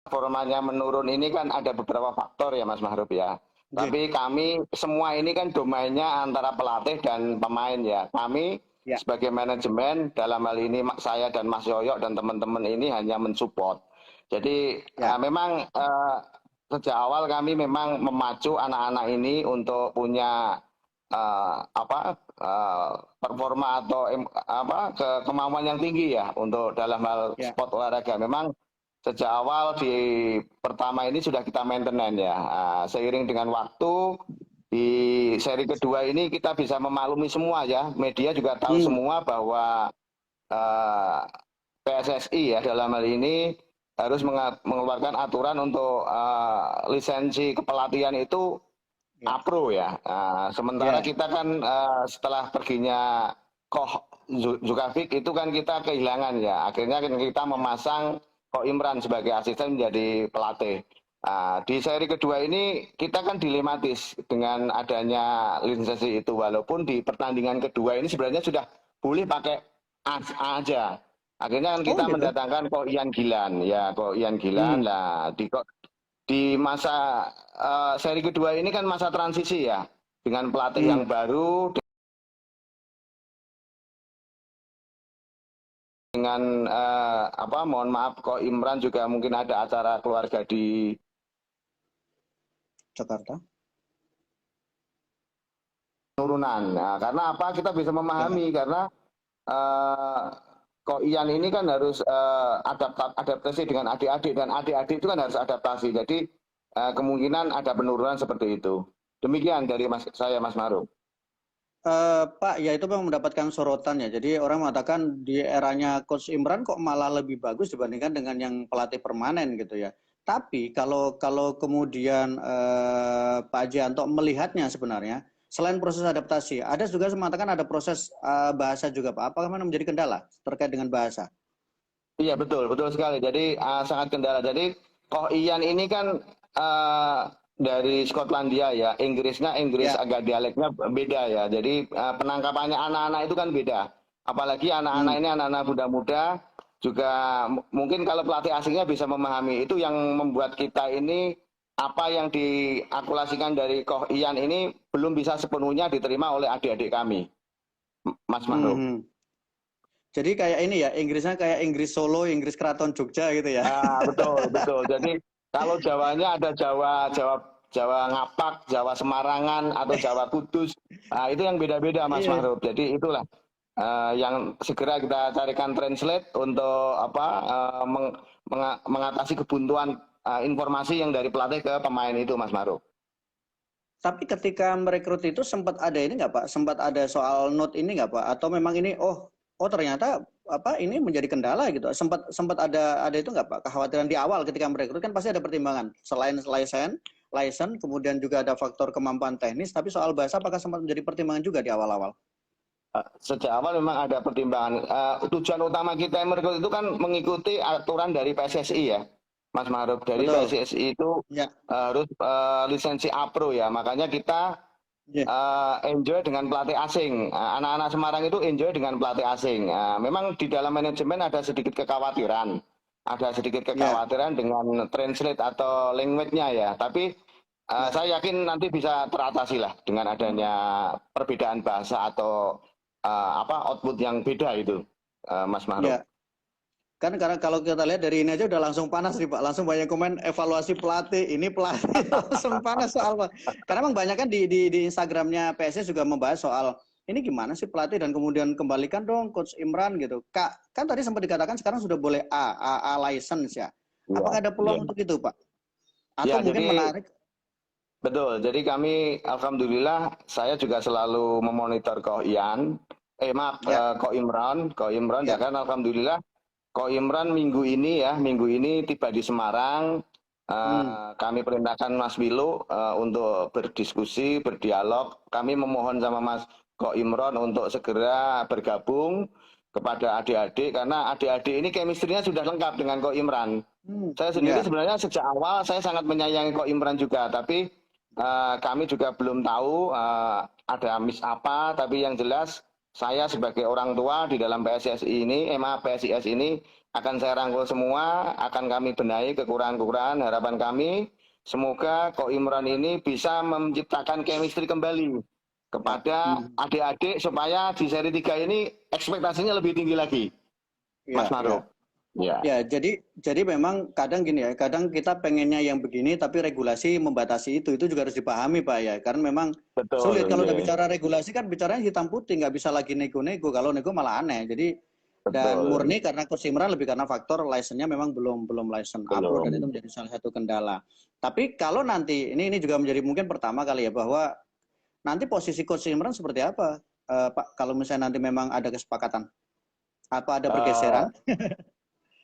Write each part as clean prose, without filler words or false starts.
performanya menurun ini kan ada beberapa faktor ya Mas Mahrub ya. Oke. Tapi kami semua ini kan domainnya antara pelatih dan pemain ya. Kami Ya, sebagai manajemen dalam hal ini saya dan Mas Yoyo dan teman-teman ini hanya mensupport. Jadi ya, memang sejak awal kami memang memacu anak-anak ini untuk punya performa atau kemampuan yang tinggi ya untuk dalam hal ya. sport olahraga. Memang sejak awal di pertama ini sudah kita maintenance ya. Seiring dengan waktu di seri kedua ini kita bisa memaklumi semua ya. Media juga tahu Hmm, semua bahwa eh, PSSI ya dalam hal ini harus mengeluarkan aturan untuk lisensi kepelatihan itu ya, Apro ya. Sementara ya. kita kan setelah perginya Koh Zulkifli itu kan kita kehilangan ya. Akhirnya kan kita memasang Koh Imran sebagai asisten menjadi pelatih. Di seri kedua ini kita kan dilematis dengan adanya lisensi itu. Walaupun di pertandingan kedua ini sebenarnya sudah boleh pakai A aja. Akhirnya kan Oh kita gitu. mendatangkan Ko Ian Gilan ya, Ko Ian Gilan Hmm, lah di masa seri kedua ini kan masa transisi ya dengan pelatih yang hmm. baru dengan mohon maaf kok Imran juga mungkin ada acara keluarga di Jakarta. turunan. Nah, karena apa kita bisa Ya. memahami karena eh, kok Ian ini kan harus adaptasi dengan adik-adik dan adik-adik itu kan harus adaptasi. Jadi kemungkinan ada penurunan seperti itu. Demikian dari saya Mas Maruf. Pak, ya itu memang mendapatkan sorotan ya. Jadi orang mengatakan di eranya Coach Imran kok malah lebih bagus dibandingkan dengan yang pelatih permanen gitu ya. Tapi kalau kalau kemudian Pak Jianto melihatnya sebenarnya selain proses adaptasi, ada juga yang mengatakan ada proses bahasa juga Pak. Apakah memang menjadi kendala terkait dengan bahasa? Iya betul, betul sekali. Jadi sangat kendala. Jadi Koh Ian ini kan dari Skotlandia ya, Inggris Ya. agak dialeknya beda ya. Jadi penangkapannya anak-anak itu kan beda. Apalagi anak-anak Hmm. ini anak-anak muda-muda juga mungkin kalau pelatih asingnya bisa memahami itu yang membuat kita ini apa yang diakulasikan dari Koh Ian ini belum bisa sepenuhnya diterima oleh adik-adik kami, Mas Hmm. Mahruf. Hmm. Jadi kayak ini ya, Inggrisnya kayak Inggris Solo, Inggris Keraton Jogja gitu ya. Betul, betul. Jadi kalau Jawanya ada Jawa, Jawa, Jawa Ngapak, Jawa Semarangan atau Jawa Kudus, itu yang beda-beda Mas Iya. Mahruf. Jadi itulah yang segera kita carikan translate untuk mengatasi kebuntuan informasi yang dari pelatih ke pemain itu Mas Mahruf. Tapi ketika merekrut itu sempat ada ini nggak Pak? Sempat ada soal note ini nggak Pak? Atau memang ini oh ternyata apa ini menjadi kendala gitu. Sempat sempat ada itu nggak Pak? Kekhawatiran di awal ketika merekrut kan pasti ada pertimbangan. Selain license, kemudian juga ada faktor kemampuan teknis, tapi soal bahasa apakah sempat menjadi pertimbangan juga di awal-awal? Sejak awal memang ada pertimbangan. Tujuan utama kita yang merekrut itu kan mengikuti aturan dari PSSI ya, Mas Mahruf. Dari Betul. PSSI itu Ya. harus lisensi Apro ya. Makanya kita Ya. enjoy dengan pelatih asing. Anak-anak Semarang itu enjoy dengan pelatih asing. Memang di dalam manajemen ada sedikit kekhawatiran. Ada sedikit Ya. kekhawatiran dengan translate atau language-nya ya. Tapi Ya. saya yakin nanti bisa teratasi lah dengan adanya perbedaan bahasa atau output yang beda itu, Mas Mahruf. Ya. Kan karena kalau kita lihat dari ini aja udah langsung panas nih Pak, langsung banyak komen evaluasi pelatih, ini pelatih langsung panas soal Pak. Karena memang banyak kan di Instagramnya PSS juga membahas soal ini gimana sih pelatih dan kemudian kembalikan dong Coach Imran gitu. Kak, kan tadi sempat dikatakan sekarang sudah boleh A license ya. Iya, Apakah ada iya. peluang untuk itu Pak? Atau Ya, mungkin jadi menarik? betul. Jadi kami, alhamdulillah, saya juga selalu memonitor Ko Ian. Maaf, Ya, Ko Imran ya ya. kan, alhamdulillah. Ko Imran minggu ini tiba di Semarang. Hmm, Kami perintahkan Mas Wilu untuk berdiskusi, berdialog. Kami memohon sama Mas Ko Imran untuk segera bergabung kepada adik-adik karena adik-adik ini chemistry-nya sudah lengkap dengan Ko Imran. Saya sendiri ya. sebenarnya sejak awal saya sangat menyayangi Ko Imran juga, tapi kami juga belum tahu ada miss apa, tapi yang jelas saya sebagai orang tua di dalam PSSI ini, PSIS ini akan saya rangkul semua, akan kami benahi kekurangan-kekurangan. Harapan kami semoga Ko Imran ini bisa menciptakan chemistry kembali kepada adik-adik supaya di seri 3 ini ekspektasinya lebih tinggi lagi, Mas Maruf. Ya, jadi memang kadang gini ya, kadang kita pengennya yang begini, tapi regulasi membatasi itu juga harus dipahami Pak ya, karena memang sulit kalau udah bicara regulasi kan bicaranya hitam putih, nggak bisa lagi nego-nego, kalau nego malah aneh. Jadi dan murni karena Coach Imran lebih karena faktor license-nya memang belum license upload dan itu menjadi salah satu kendala. Tapi kalau nanti ini juga menjadi mungkin pertama kali ya bahwa nanti posisi Coach Imran seperti apa Pak kalau misalnya nanti memang ada kesepakatan? Apa ada pergeseran?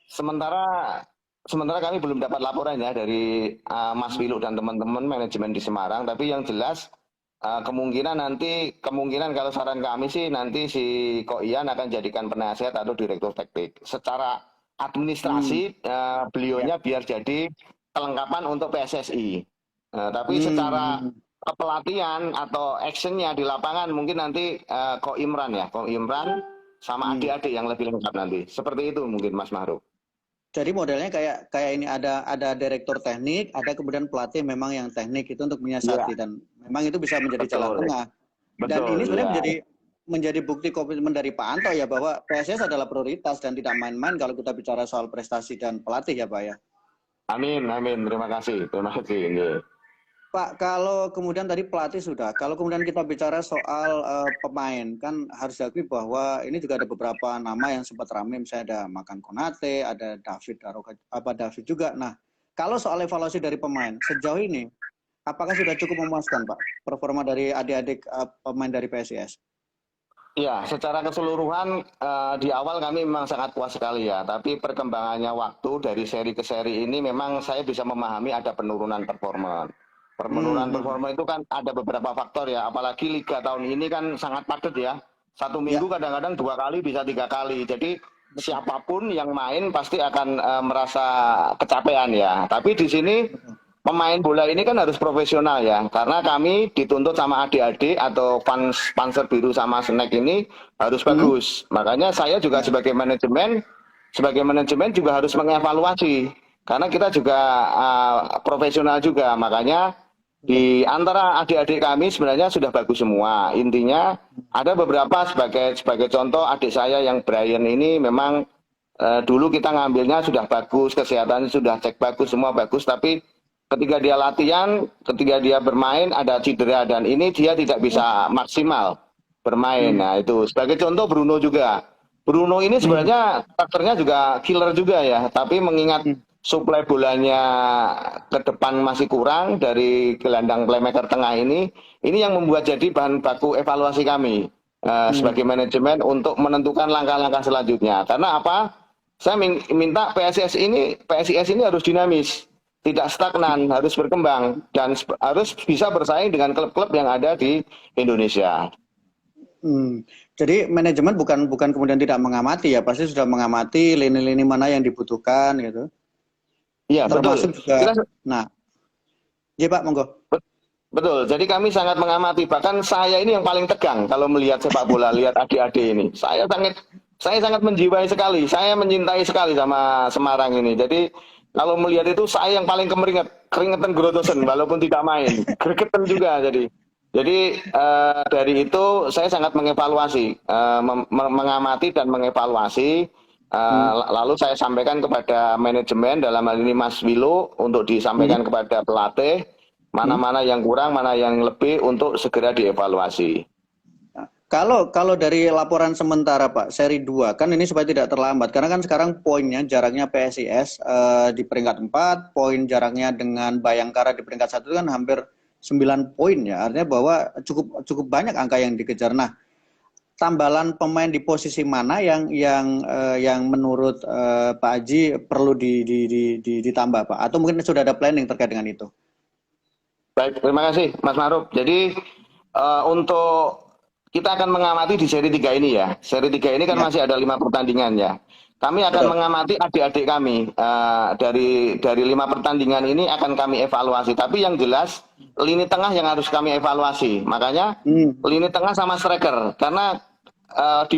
Sementara kami belum dapat laporan ya dari Mas Wilu dan teman-teman manajemen di Semarang, tapi yang jelas kemungkinan kalau saran kami sih nanti si Ko Ian akan jadikan penasihat atau direktur teknik. Secara administrasi beliaunya biar jadi kelengkapan untuk PSSI. Tapi secara pelatihan atau actionnya di lapangan mungkin nanti Ko Imran sama adik-adik yang lebih lengkap nanti. Seperti itu mungkin Mas Mahruf. Jadi modelnya kayak ini ada direktur teknik, ada kemudian pelatih memang yang teknik itu untuk menyiasati dan memang itu bisa menjadi jalan tengah. Dan ini sebenarnya menjadi bukti komitmen dari Pak Anto ya bahwa PSS adalah prioritas dan tidak main-main kalau kita bicara soal prestasi dan pelatih ya Pak ya. Amin. Terima kasih. Pak, kalau kemudian tadi pelatih sudah, kalau kemudian kita bicara soal pemain, kan harus diakui bahwa ini juga ada beberapa nama yang sempat ramai, misalnya ada Makan Konate, ada David juga. Nah, kalau soal evaluasi dari pemain, sejauh ini, apakah sudah cukup memuaskan Pak, performa dari adik-adik pemain dari PSIS? Ya, secara keseluruhan di awal kami memang sangat puas sekali ya, tapi perkembangannya waktu dari seri ke seri ini memang saya bisa memahami ada penurunan performa. Penurunan performa itu kan ada beberapa faktor ya, apalagi liga tahun ini kan sangat padat ya. Satu minggu kadang-kadang 2 kali bisa 3 kali. Jadi siapapun yang main pasti akan merasa kecapean ya. Tapi di sini pemain bola ini kan harus profesional ya, karena kami dituntut sama adik-adik atau Panzer Biru sama Snack ini harus bagus. Makanya saya juga sebagai manajemen juga harus mengevaluasi. Karena kita juga profesional juga, makanya di antara adik-adik kami sebenarnya sudah bagus semua. Intinya ada beberapa sebagai contoh adik saya yang Brian ini memang dulu kita ngambilnya sudah bagus, kesehatannya sudah cek bagus, semua bagus, tapi ketika dia latihan, ketika dia bermain ada cedera dan ini dia tidak bisa maksimal bermain. Nah itu sebagai contoh Bruno juga. Bruno ini sebenarnya karakternya juga killer juga ya, tapi mengingat suplai bolanya ke depan masih kurang dari gelandang playmaker tengah ini yang membuat jadi bahan baku evaluasi kami sebagai manajemen untuk menentukan langkah-langkah selanjutnya. Karena apa? Saya minta PSIS ini harus dinamis, tidak stagnan, harus berkembang dan harus bisa bersaing dengan klub-klub yang ada di Indonesia. Jadi manajemen bukan kemudian tidak mengamati ya, pasti sudah mengamati lini-lini mana yang dibutuhkan gitu. Iya, betul. Juga, nah, ya Pak, monggo. Betul, jadi kami sangat mengamati. Bahkan saya ini yang paling tegang kalau melihat sepak bola, lihat adik-adik ini. Saya sangat menjiwai sekali, saya mencintai sekali sama Semarang ini. Jadi kalau melihat itu saya yang paling keringetan gerodosen walaupun tidak main. Gregetan juga jadi. Jadi dari itu saya sangat mengevaluasi, mengamati dan mengevaluasi. Lalu saya sampaikan kepada manajemen, dalam hal ini Mas Wilu, untuk disampaikan kepada pelatih mana-mana yang kurang, mana yang lebih untuk segera dievaluasi. Kalau dari laporan sementara Pak, seri 2 kan ini supaya tidak terlambat, karena kan sekarang poinnya jaraknya PSIS di peringkat 4, poin jaraknya dengan Bayangkara di peringkat 1 kan hampir 9 poin ya, artinya bahwa cukup banyak angka yang dikejar. Nah, tambalan pemain di posisi mana yang menurut Pak Haji perlu ditambah Pak? Atau mungkin sudah ada planning terkait dengan itu? Baik, terima kasih Mas Maruf. Jadi untuk kita akan mengamati di seri 3 ini ya. Seri 3 ini kan masih ada 5 pertandingan ya. Kami akan mengamati adik-adik kami dari 5 pertandingan ini akan kami evaluasi. Tapi yang jelas lini tengah yang harus kami evaluasi. Makanya lini tengah sama striker. Karena di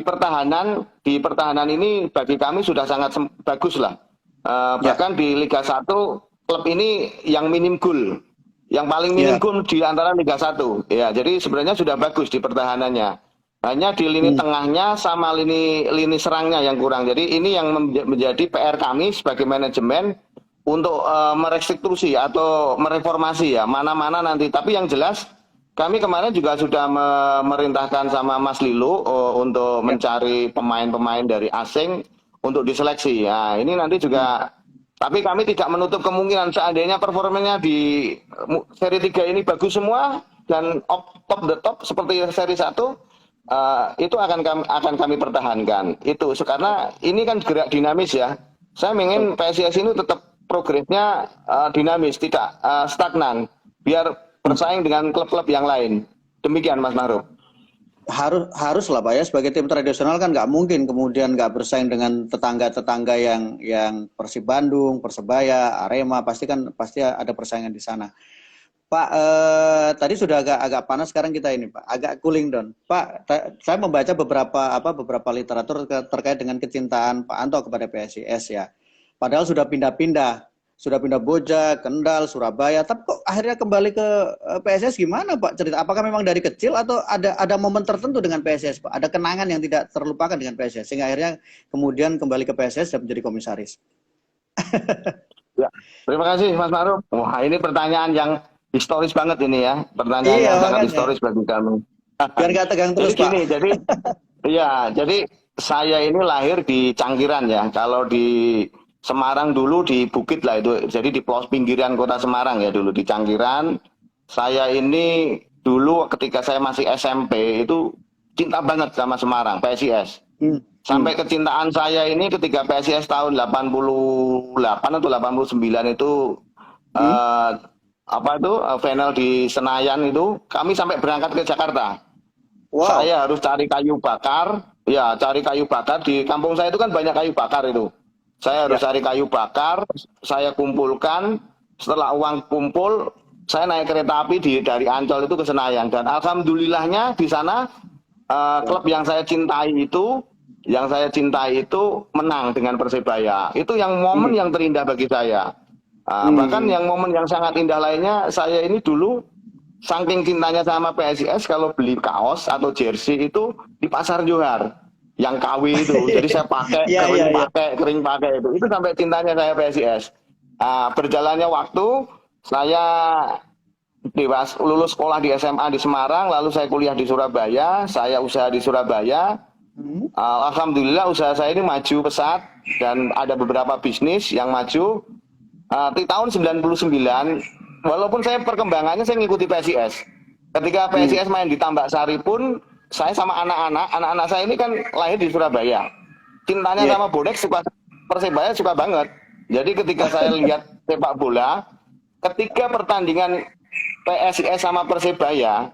pertahanan ini bagi kami sudah sangat bagus lah. Bahkan di Liga 1 klub ini yang minim gol, yang paling minim gol di antara Liga 1. Ya, jadi sebenarnya sudah bagus di pertahanannya. Hanya di lini tengahnya sama lini serangnya yang kurang. Jadi ini yang menjadi PR kami sebagai manajemen untuk merestitusi atau mereformasi ya mana-mana nanti. Tapi yang jelas kami kemarin juga sudah memerintahkan sama Mas Lilo untuk mencari pemain-pemain dari asing untuk diseleksi. Nah, ini nanti juga tapi kami tidak menutup kemungkinan seandainya performanya di seri 3 ini bagus semua dan top the top seperti seri 1 itu akan kami pertahankan. Itu karena ini kan gerak dinamis ya. Saya ingin PSIS ini tetap progresnya dinamis, tidak stagnan. Biar bersaing dengan klub-klub yang lain. Demikian Mas Maruf. Harus lah Pak ya, sebagai tim tradisional kan nggak mungkin kemudian nggak bersaing dengan tetangga-tetangga yang Persib Bandung, Persebaya, Arema, pasti ada persaingan di sana. Pak, tadi sudah agak panas, sekarang kita ini Pak, agak cooling down. Pak, saya membaca beberapa literatur terkait dengan kecintaan Pak Anto kepada PSIS ya. Padahal sudah pindah-pindah Boja, Kendal, Surabaya, tapi kok akhirnya kembali ke PSIS gimana Pak cerita? Apakah memang dari kecil atau ada momen tertentu dengan PSIS Pak? Ada kenangan yang tidak terlupakan dengan PSIS sehingga akhirnya kemudian kembali ke PSIS dan menjadi komisaris? Ya, terima kasih Mas Maruf. Wah, ini pertanyaan yang historis banget ini ya, pertanyaan yang sangat historis bagi kami. Biar nggak tegang terus Pak. Jadi saya ini lahir di Cangkiran ya. Kalau di Semarang dulu di Bukit lah itu, jadi di pinggiran kota Semarang ya dulu di Cangkiran. Saya ini dulu ketika saya masih SMP itu cinta banget sama Semarang, PSIS. Sampai kecintaan saya ini ketika PSIS tahun 88 atau 89 itu final di Senayan itu, kami sampai berangkat ke Jakarta. Wow. Saya harus cari kayu bakar, di kampung saya itu kan banyak kayu bakar itu. Saya harus cari kayu bakar, saya kumpulkan, setelah uang kumpul, saya naik kereta api dari Ancol itu ke Senayan. Dan alhamdulillahnya di sana klub yang saya cintai itu menang dengan Persebaya. Itu yang momen yang terindah bagi saya. Bahkan yang momen yang sangat indah lainnya, saya ini dulu saking cintanya sama PSIS, kalau beli kaos atau jersey itu di Pasar Johar. Yang KW itu, jadi saya pakai, kering pakai itu sampai cintanya saya PSIS. Berjalannya waktu, saya lulus sekolah di SMA di Semarang, lalu saya kuliah di Surabaya, saya usaha di Surabaya. Alhamdulillah usaha saya ini maju pesat dan ada beberapa bisnis yang maju. Di tahun 99, walaupun saya perkembangannya saya ngikuti PSIS. Ketika PSIS main di Tambak Sari pun, saya sama anak-anak saya ini kan lahir di Surabaya. Cintanya sama bonek, suka Persebaya suka banget. Jadi ketika saya lihat sepak bola, ketika pertandingan PSIS sama Persebaya,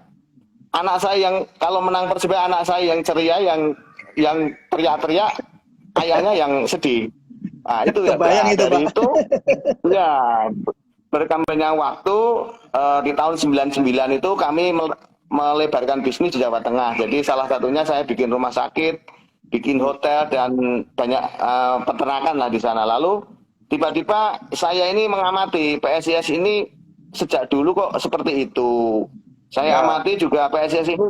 anak saya yang kalau menang Persebaya, anak saya yang ceria, yang teriak-teriak, ayahnya yang sedih. Nah, itu ya, dari itu ya berkembangnya waktu di tahun 99 itu kami melebarkan bisnis di Jawa Tengah. Jadi salah satunya saya bikin rumah sakit, bikin hotel dan banyak peternakan lah di sana. Lalu tiba-tiba saya ini mengamati PSIS ini sejak dulu kok seperti itu. Saya amati juga PSIS ini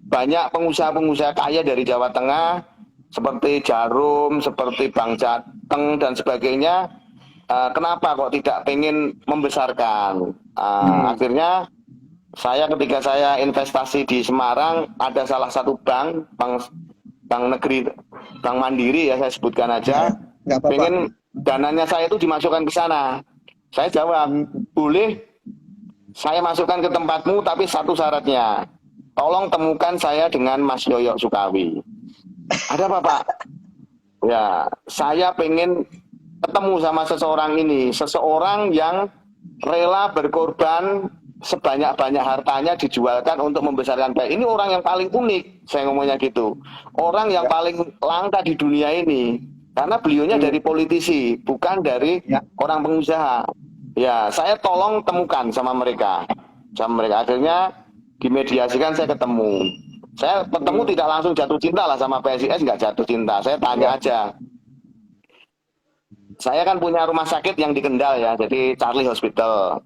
banyak pengusaha-pengusaha kaya dari Jawa Tengah seperti Jarum, seperti Bang Jateng dan sebagainya. Kenapa kok tidak pengen membesarkan? Akhirnya ketika saya investasi di Semarang, ada salah satu bank negeri, Bank Mandiri ya saya sebutkan aja, pengen dananya saya itu dimasukkan ke sana. Saya jawab, boleh saya masukkan ke tempatmu, tapi satu syaratnya, tolong temukan saya dengan Mas Yoyo Sukawi. Ada apa Pak? Ya, saya pengen ketemu sama seseorang yang rela berkorban sebanyak-banyak hartanya dijualkan untuk membesarkan bayi. Ini orang yang paling unik, saya ngomongnya gitu. Orang yang paling langka di dunia ini. Karena beliaunya dari politisi, bukan dari orang pengusaha. Ya, saya tolong temukan sama mereka. Akhirnya dimediasikan, saya ketemu. Saya ketemu tidak langsung jatuh cinta lah sama PSIS, nggak jatuh cinta. Saya tanya aja. Saya kan punya rumah sakit yang di Kendal ya, jadi Charlie Hospital.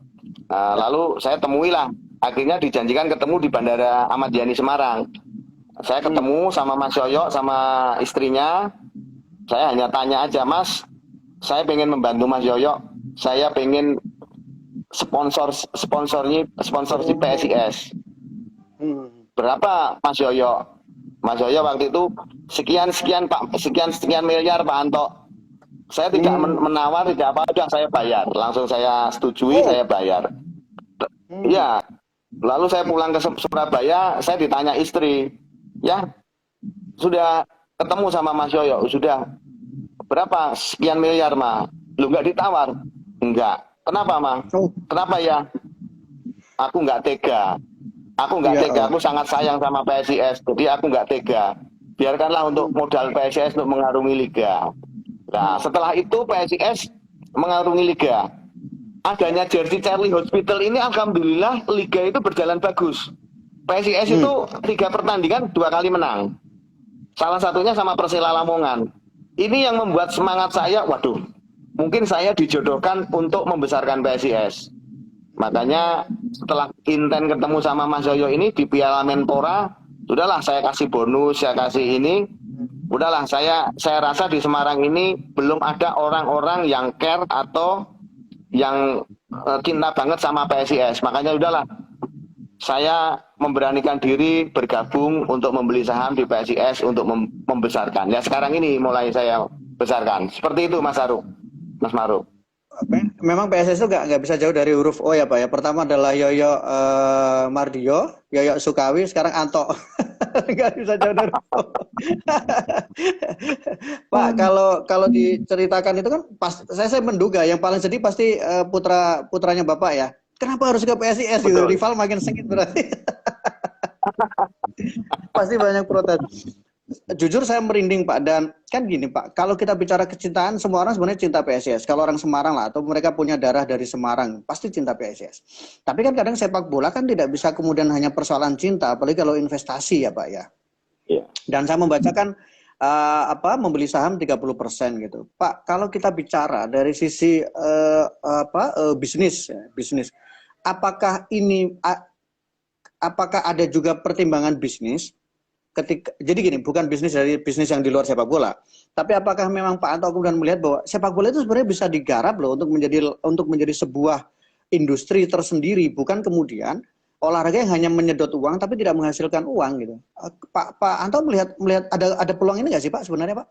Lalu saya temui lah, akhirnya dijanjikan ketemu di Bandara Ahmad Yani Semarang. Saya ketemu sama Mas Yoyo sama istrinya. Saya hanya tanya aja, Mas, saya pengen membantu Mas Yoyo. Saya pengen sponsorship PSIS. Berapa Mas Yoyo? Mas Yoyo waktu itu sekian Pak, sekian miliar Pak Anto. Saya tidak menawar, tidak apa, udah saya bayar. Langsung saya setujui, saya bayar. Iya. Lalu saya pulang ke Surabaya, saya ditanya istri, ya sudah ketemu sama Mas Yoyo, sudah berapa sekian miliar mah? Lu nggak ditawar? Enggak. Kenapa mah? Kenapa ya? Aku nggak tega. Aku nggak tega. Aku sangat sayang sama PSIS. Jadi aku nggak tega. Biarkanlah untuk modal PSIS untuk mengarungi liga. Nah, setelah itu PSIS mengarungi liga. Adanya jersey Charlie Hospital ini, alhamdulillah liga itu berjalan bagus. PSIS itu 3 pertandingan 2 kali menang. Salah satunya sama Persela Lamongan. Ini yang membuat semangat saya, waduh, mungkin saya dijodohkan untuk membesarkan PSIS. Makanya setelah inten ketemu sama Mas Yoyo ini di Piala Menpora, sudahlah saya kasih bonus, saya kasih ini. Udahlah, saya rasa di Semarang ini belum ada orang-orang yang care atau yang cinta banget sama PSIS. Makanya udahlah, saya memberanikan diri bergabung untuk membeli saham di PSIS untuk membesarkan. Ya sekarang ini mulai saya besarkan. Seperti itu Mas Aruk, Mas Maruk. Memang PSIS itu nggak bisa jauh dari huruf O ya Pak ya. Pertama adalah Yoyo Mardio, Yoyo Sukawi, sekarang Anto. Nggak bisa jauh dari O. Pak, kalau diceritakan itu kan saya menduga yang paling sedih pasti putranya Bapak ya. Kenapa harus ke PSIS gitu? Rival makin sengit berarti. Pasti banyak protes. Jujur saya merinding Pak, dan kan gini Pak, kalau kita bicara kecintaan, semua orang sebenarnya cinta PSIS. Kalau orang Semarang lah, atau mereka punya darah dari Semarang, pasti cinta PSIS. Tapi kan kadang sepak bola kan tidak bisa kemudian hanya persoalan cinta, apalagi kalau investasi ya Pak ya. Yeah. Dan saya membacakan membeli saham 30% gitu. Pak, kalau kita bicara dari sisi bisnis, apakah ada juga pertimbangan bisnis? Jadi gini, bukan bisnis dari bisnis yang di luar sepak bola, tapi apakah memang Pak Anto kemudian melihat bahwa sepak bola itu sebenarnya bisa digarap loh untuk menjadi sebuah industri tersendiri, bukan kemudian olahraga yang hanya menyedot uang tapi tidak menghasilkan uang gitu. Pak Anto melihat ada peluang ini nggak sih Pak sebenarnya Pak?